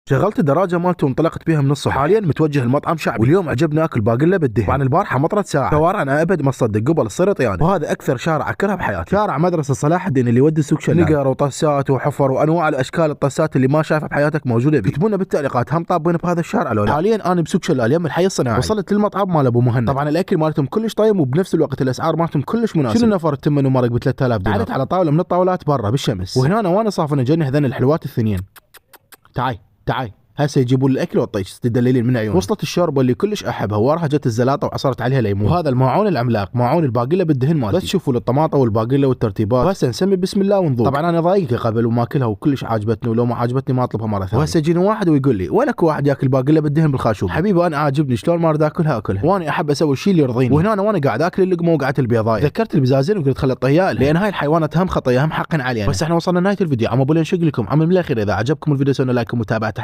شغلت الدراجه مالتي وانطلقت بيها من الصبح. حاليا متوجه المطعم شعبي، واليوم عجبني اكل باقله بالدهن. طبعا البارحه مطرت ساعه، شوارع انا ابد ما تصدق قبل الصير طيانه، وهذا اكثر شارع اكرهه بحياتي. شارع مدرسه صلاح الدين اللي يودي سوق شلال، نقر وطسات وحفر وانواع الاشكال الطسات اللي ما شايفها بحياتك موجوده بيه. اكتبوا لنا بالتعليقات هم طابين بهذا الشارع لو لا. حاليا انا بسوق شلال يم الحي الصناعي. وصلت للمطعم مال ابو مهند. طبعا الاكل مالتهم كلش طيب، وبنفس الوقت الاسعار مالتهم كلش مناسبه. شنو نفر التمن ومرق ب 3000 دينار. قعدت على طاوله من الطاولات برا بالشمس، وهنا وانا صافن جني هذين الحلوات الثنين. تعاي هسه يجيبون الاكل والطيش تدللين من عيون. وصلت الشوربه اللي كلش احبها، وراها جت الزلاطه وعصرت عليها ليمون. وهذا الماعون العملاق، ماعون الباقله بالدهن مالتي. بس شوفوا الطماطه والباقله والترتيبات. وهسه نسمي بسم الله ونذوق. طبعا انا ضايقها قبل وماكلها وكلش عاجبتني، ولو ما عاجبتني ما اطلبها مره ثانيه. وهسه يجيني واحد ويقول لي ولك واحد ياكل باقله بالدهن بالخاشوق. حبيبي انا عاجبني شلون ما اريد اكلها، وانا احب اسوي الشيء اللي يرضيني. وهنا وانا قاعد اكل اللقمه وقعت البيضايه، ذكرت البزازين وقلت خلي الطهياء، لان هاي الحيوانات هم خطيه هم حقا علينا. بس احنا وصلنا نهايه الفيديو. عم اقول نشق لكم عم من الاخير، اذا عجبكم الفيديو سووا لايك ومتابعه.